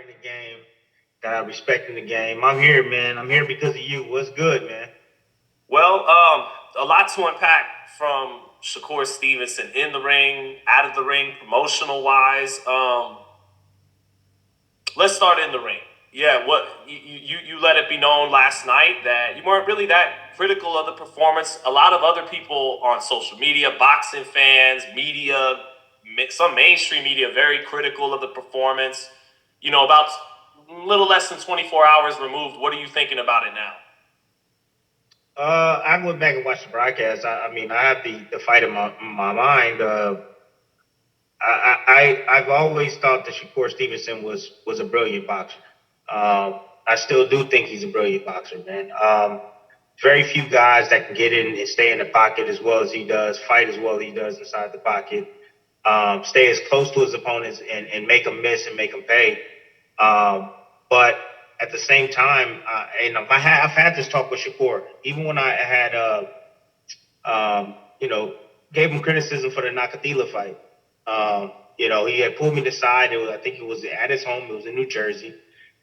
in the game, that I respect in the game. I'm here, man. I'm here because of you. What's good, man? Well, a lot to unpack from Shakur Stevenson in the ring, out of the ring, promotional wise. Let's start in the ring. Yeah, what you let it be known last night that you weren't really that critical of the performance. A lot of other people on social media, boxing fans, media, some mainstream media, very critical of the performance. About a little less than 24 hours removed. What are you thinking about it now? I went back and watched the broadcast. I mean, I have the fight in my mind. I've always thought that Shakur Stevenson was a brilliant boxer. I still do think he's a brilliant boxer, man. Very few guys that can get in and stay in the pocket as well as he does, fight as well as he does inside the pocket, stay as close to his opponents and make them miss and make them pay. But at the same time, and I've had this talk with Shakur, even when I had, you know, gave him criticism for the Nakatila fight. He had pulled me aside. I think it was at his home. It was in New Jersey.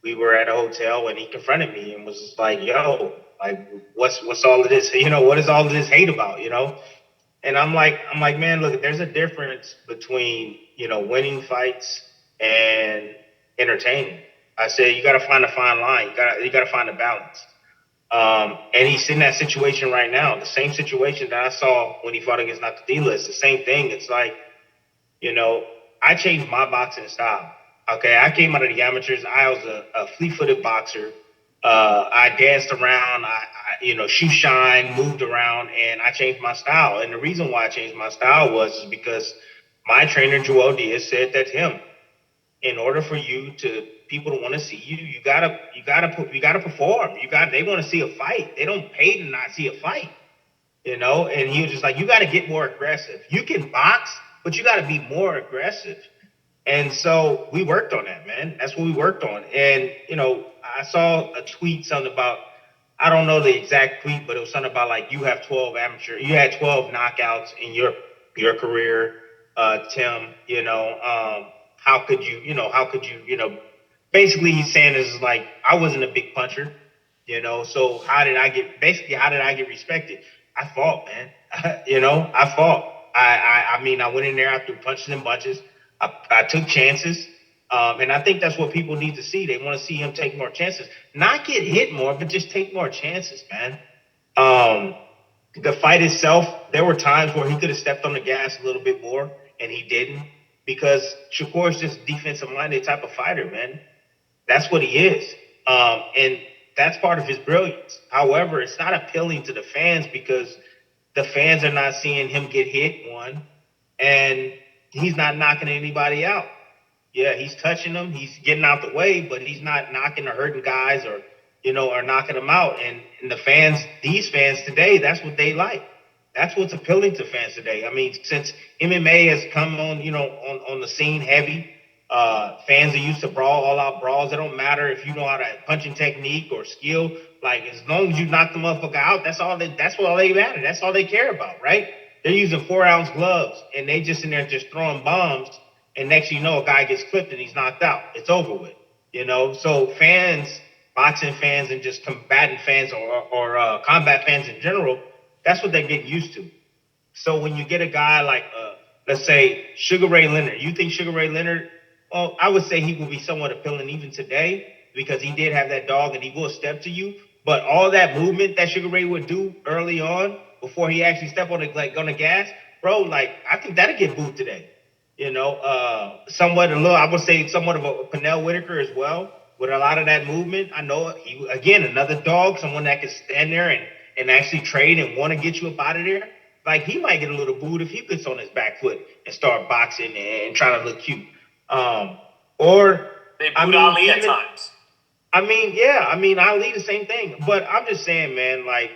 We were at a hotel, and he confronted me and was just like, "Yo, like, what's all of this? What is all of this hate about? And I'm like, man, look, there's a difference between winning fights and entertaining. I said you got to find a fine line. You got to find a balance. And he's in that situation right now. The same situation that I saw when he fought against Nakadila. It's the same thing. It's like, you know, I changed my boxing style. Okay, I came out of the amateurs. I was a fleet-footed boxer. I danced around. Shoe shine, moved around, and I changed my style. And the reason why I changed my style was is because my trainer Joel Diaz said that to him, in order for you to people to want to see you, you gotta perform. They want to see a fight. They don't pay to not see a fight. And he was just like, you got to get more aggressive. You can box, but you got to be more aggressive. And so we worked on that, man. That's what we worked on. And I saw a tweet, something about, I don't know the exact tweet, but it was something about like you had 12 knockouts in your career, Tim. Basically he's saying is like I wasn't a big puncher, so how did I get respected? I fought, man. I fought. I mean, I went in there, I threw punches and bunches. I took chances. And I think that's what people need to see. They want to see him take more chances, not get hit more, but just take more chances, man. Um, the fight itself, there were times where he could have stepped on the gas a little bit more, and he didn't because Shakur is just defensive minded type of fighter, man. That's what he is. And that's part of his brilliance. However, it's not appealing to the fans because the fans are not seeing him get hit, one, and he's not knocking anybody out. Yeah, he's touching them, he's getting out the way, but he's not knocking or hurting guys or knocking them out. And the fans, these fans today, that's what they like. That's what's appealing to fans today. I mean, since MMA has come on the scene heavy, fans are used to all out brawls. It don't matter if you know how to punching technique or skill. Like as long as you knock the motherfucker out, that's what all they matter. That's all they care about, right? They're using 4-ounce gloves and they just in there just throwing bombs. And next you know, a guy gets clipped and he's knocked out. It's over with. So fans, boxing fans, and just combatant fans or combat fans in general, that's what they're getting used to. So when you get a guy like, let's say, Sugar Ray Leonard, you think Sugar Ray Leonard? Well, I would say he will be somewhat appealing even today because he did have that dog and he will step to you. But all that movement that Sugar Ray would do early on before he actually stepped on the gas, bro, like I think that'll get booed today. I would say somewhat of a Pernell Whitaker as well with a lot of that movement. I know he again another dog, someone that can stand there and actually trade and want to get you up out of there. Like he might get a little booed if he gets on his back foot and start boxing and trying to look cute. Um, or They I booed mean, Ali at even times. I mean, yeah, I mean, Ali the same thing. But I'm just saying, man, like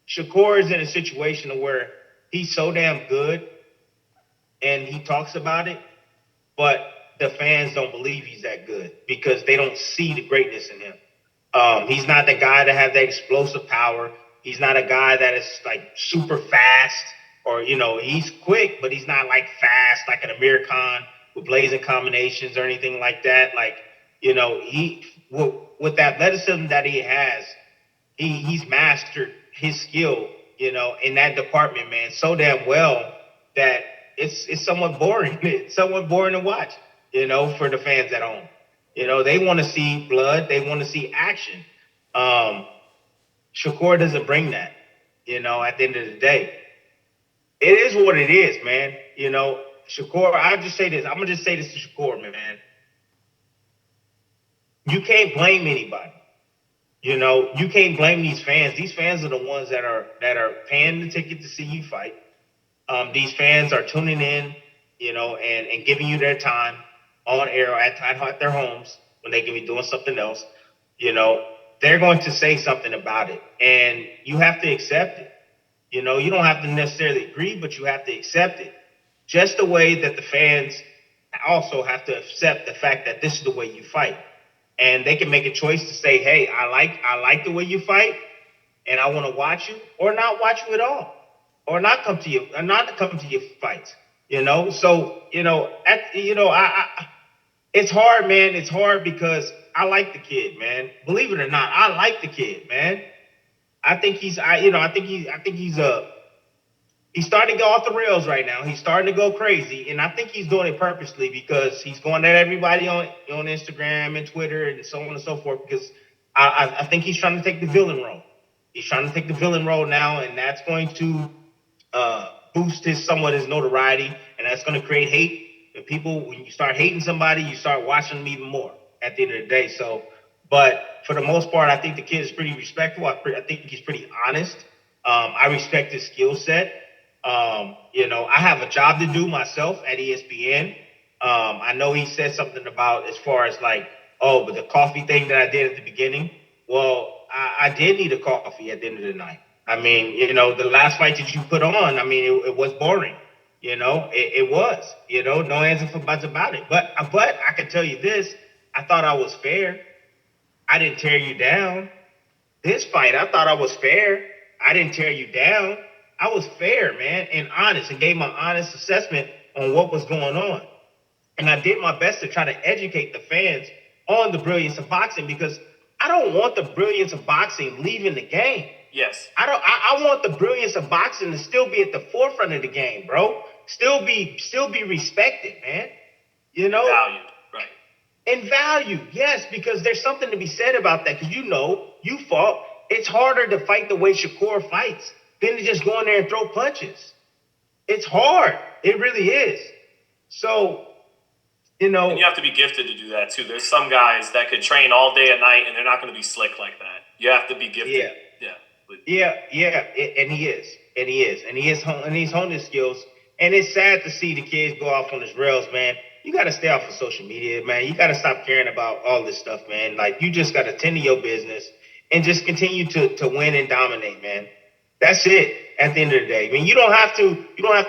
Shakur is in a situation where he's so damn good and he talks about it, but the fans don't believe he's that good because they don't see the greatness in him. He's not the guy that has that explosive power. He's not a guy that is like super fast or he's quick, but he's not like fast like an Amir Khan with blazing combinations or anything like that. Like He with the athleticism that he has, he's mastered his skill, in that department, man, so damn well that it's somewhat boring. It's somewhat boring to watch, for the fans at home. They want to see blood. They want to see action. Um, Shakur doesn't bring that. At the end of the day, it is what it is, man. Shakur. I'll just say this. I'm gonna just say this to Shakur, man. You can't blame anybody. You can't blame these fans. These fans are the ones that are paying the ticket to see you fight. These fans are tuning in, and giving you their time on air at their homes when they can be doing something else. You know, they're going to say something about it, and you have to accept it. You don't have to necessarily agree, but you have to accept it. Just the way that the fans also have to accept the fact that this is the way you fight, and they can make a choice to say, "Hey, I like the way you fight, and I want to watch you," or not watch you at all, or not come to you, or not to come to your fights. So it's hard, man. It's hard because I like the kid, man. Believe it or not, I like the kid, man. I think he's, I think he's starting to go off the rails right now. He's starting to go crazy, and I think he's doing it purposely because he's going at everybody on Instagram and Twitter and so on and so forth. Because I think he's trying to take the villain role. He's trying to take the villain role now, and that's going to boost his notoriety, and that's going to create hate. And people, when you start hating somebody, you start watching them even more at the end of the day. So, but for the most part, I think the kid is pretty respectful. I think he's pretty honest. I respect his skill set. I have a job to do myself at ESPN. I know he said something about as far as like, oh, but the coffee thing that I did at the beginning. Well, I did need a coffee at the end of the night. I mean, the last fight that you put on, I mean, it was boring. It was. No ands and buts about it. But I can tell you this: I thought I was fair. I didn't tear you down. This fight, I thought I was fair. I didn't tear you down. I was fair, man, and honest, and gave my honest assessment on what was going on. And I did my best to try to educate the fans on the brilliance of boxing because I don't want the brilliance of boxing leaving the game. Yes. I want the brilliance of boxing to still be at the forefront of the game, bro. Still be respected, man. Valued, right? And value, yes, because there's something to be said about that. Because you fought. It's harder to fight the way Shakur fights than to just go in there and throw punches. It's hard. It really is. So, And you have to be gifted to do that too. There's some guys that could train all day and night, and they're not going to be slick like that. You have to be gifted. Yeah. And he is, and he's honed his skills. And it's sad to see the kids go off on his rails, man. You got to stay off of social media, man. You got to stop caring about all this stuff, man. Like you just got to tend to your business and just continue to win and dominate, man. That's it. At the end of the day, I mean, you don't have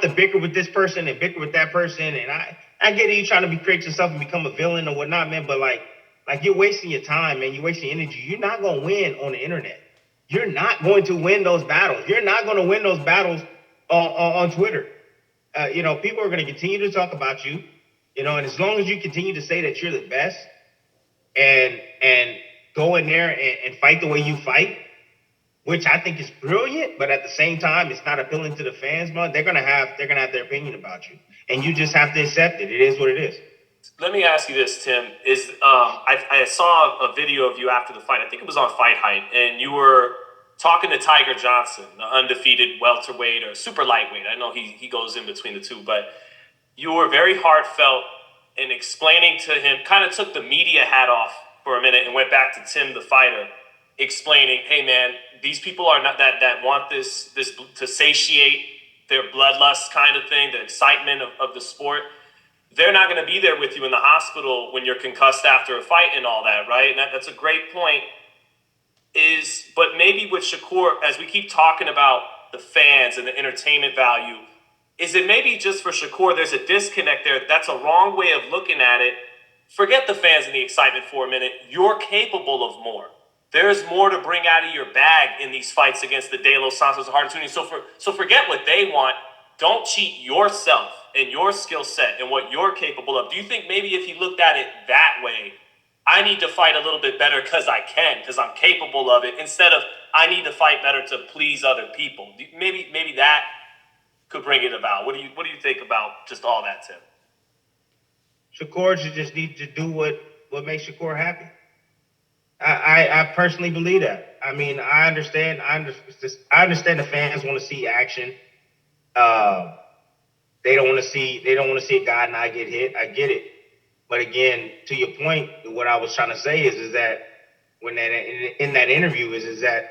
to bicker with this person and bicker with that person. And I get it. You trying to create yourself and become a villain or whatnot, man. But like you're wasting your time, man. You're wasting energy. You're not gonna win on the internet. You're not going to win those battles. You're not going to win those battles on Twitter. People are going to continue to talk about you. And as long as you continue to say that you're the best and go in there and fight the way you fight, which I think is brilliant, but at the same time, it's not appealing to the fans, man. They're gonna have their opinion about you, and you just have to accept it. It is what it is. Let me ask you this, Tim. I saw a video of you after the fight. I think it was on Fight Height, and you were talking to Tiger Johnson, the undefeated welterweight or super lightweight. I know he goes in between the two, but you were very heartfelt in explaining to him. Kind of took the media hat off for a minute and went back to Tim, the fighter, explaining, "Hey, man, these people are not that want this to satiate their bloodlust kind of thing, the excitement of the sport. They're not going to be there with you in the hospital when you're concussed after a fight and all that, right?" And that's a great point. But maybe with Shakur, as we keep talking about the fans and the entertainment value, is it maybe just for Shakur, there's a disconnect there? That's a wrong way of looking at it. Forget the fans and the excitement for a minute. You're capable of more. There's more to bring out of your bag in these fights against the De Los Santos and Harditunis. So forget what they want. Don't cheat yourself and your skill set and what you're capable of. Do you think maybe if he looked at it that way, I need to fight a little bit better because I can, because I'm capable of it, instead of I need to fight better to please other people. Maybe that could bring it about. What do you think about just all that, Tim? Shakur should just need to do what makes Shakur happy. I personally believe that. I mean, I understand. I understand the fans want to see action. Uh, they don't want to see. They don't want to see a guy not get hit. I get it. But again, to your point, what I was trying to say is that when that in that interview is that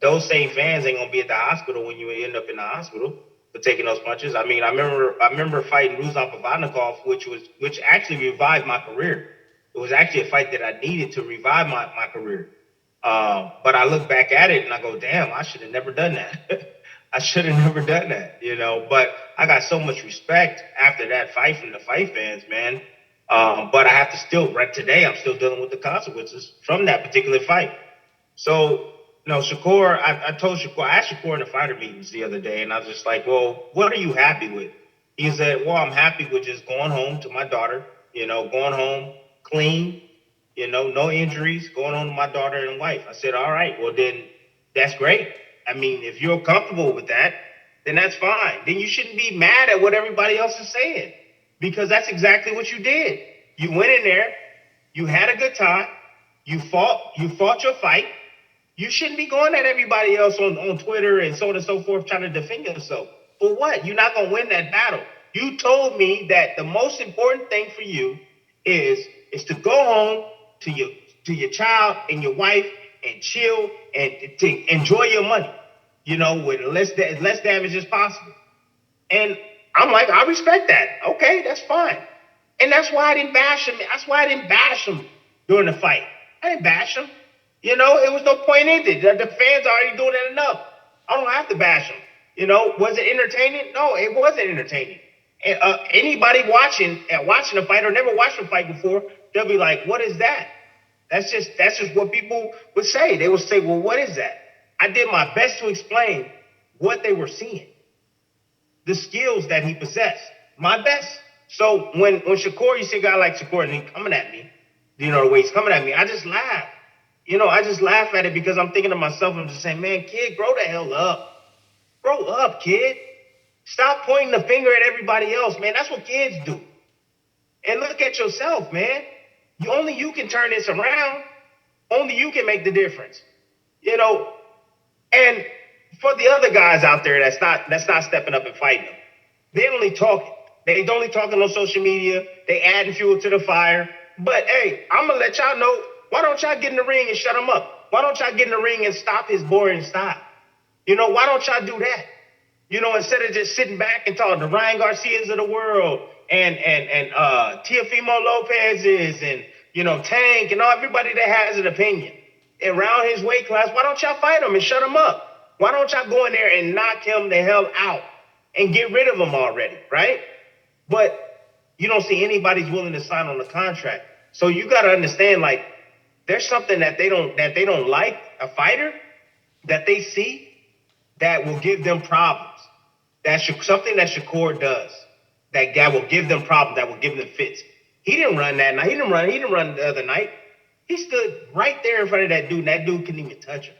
those same fans ain't gonna be at the hospital when you end up in the hospital for taking those punches. I mean, I remember fighting Ruzan Pavatnikov, which actually revived my career. It was actually a fight that I needed to revive my career. But I look back at it and I go, damn, I should have never done that. I should have never done that, you know. But I got so much respect after that fight from the fight fans, man. But I have to still, right today, I'm still dealing with the consequences from that particular fight. So, no, Shakur, I told Shakur, I asked Shakur in the fighter meetings the other day, and I was just like, well, what are you happy with? He said, well, I'm happy with just going home to my daughter, going home clean, no injuries, going home to my daughter and wife. I said, all right, well, then that's great. I mean, if you're comfortable with that, then that's fine. Then you shouldn't be mad at what everybody else is saying because that's exactly what you did. You went in there, you had a good time, you fought your fight. You shouldn't be going at everybody else on Twitter and so on and so forth trying to defend yourself. For what? You're not going to win that battle. You told me that the most important thing for you is to go home to your child and your wife and chill and to enjoy your money, with less damage as possible. And I'm like, I respect that. Okay, that's fine. And that's why I didn't bash him. That's why I didn't bash him during the fight. I didn't bash him. It was no point in it. The fans are already doing it enough. I don't have to bash them. Was it entertaining? No, it wasn't entertaining. And, anybody watching a fight or never watched a fight before, they'll be like, "What is that?" That's just what people would say. They would say, "Well, what is that?" I did my best to explain what they were seeing, the skills that he possessed. My best. So when Shakur, you see a guy like Shakur and he coming at me, the way he's coming at me, I just laugh. I just laugh at it because I'm thinking to myself, I'm just saying, man, kid, grow the hell up. Grow up, kid. Stop pointing the finger at everybody else, man. That's what kids do. And look at yourself, man. Only you can turn this around. Only you can make the difference. And for the other guys out there that's not stepping up and fighting them, they only talking. They only talking on social media. They adding fuel to the fire. But hey, I'm gonna let y'all know. Why don't y'all get in the ring and shut him up? Why don't y'all get in the ring and stop his boring style? Why don't y'all do that? Instead of just sitting back and talking to Ryan Garcias of the world and Teofimo Lopez's and Tank and everybody that has an opinion around his weight class, why don't y'all fight him and shut him up? Why don't y'all go in there and knock him the hell out and get rid of him already, right? But you don't see anybody's willing to sign on the contract. So you got to understand, like, there's something that they don't like, a fighter that they see that will give them problems. That's something that Shakur does that will give them problems, that will give them fits. He didn't run that night. He didn't run the other night. He stood right there in front of that dude, and that dude couldn't even touch him.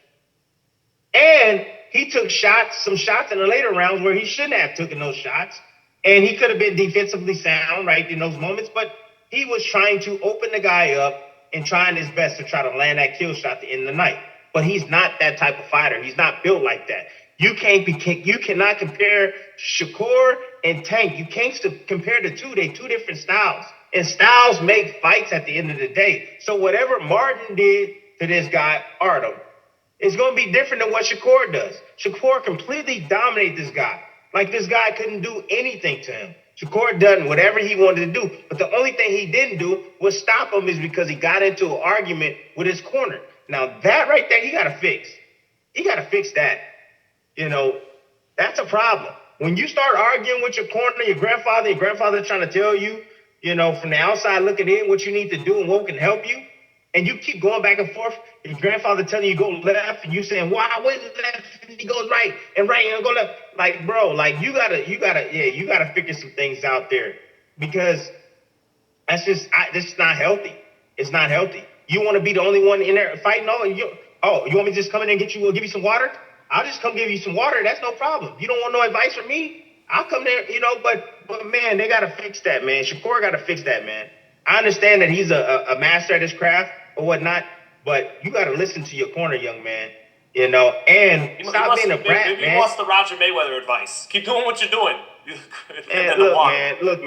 And he took some shots in the later rounds where he shouldn't have taken those shots. And he could have been defensively sound, right, in those moments. But he was trying to open the guy up and trying his best to try to land that kill shot at the end of the night. But he's not that type of fighter. He's not built like that. You cannot compare Shakur and Tank. You can't compare the two. They're two different styles. And styles make fights at the end of the day. So whatever Martin did to this guy, Artem, it's going to be different than what Shakur does. Shakur completely dominated this guy. Like this guy couldn't do anything to him. Shakur done whatever he wanted to do. But the only thing he didn't do was stop him is because he got into an argument with his corner. Now that right there, he got to fix. He got to fix that. That's a problem. When you start arguing with your corner, your grandfather trying to tell you, from the outside looking in what you need to do and what can help you, and you keep going back and forth, your grandfather telling you go left, and you saying, why wait left? And he goes right and go left. Like, bro, like you gotta figure some things out there because this is not healthy. It's not healthy. You want to be the only one in there fighting? You want me to just come in and give you some water? I'll just come give you some water. That's no problem. You don't want no advice from me? I'll come there, but man, they gotta fix that, man. Shakur gotta fix that, man. I understand that he's a master at his craft or whatnot, but you gotta listen to your corner, young man. And stop being a brat, man. He wants the Roger Mayweather advice. Keep doing what you're doing. And look, man,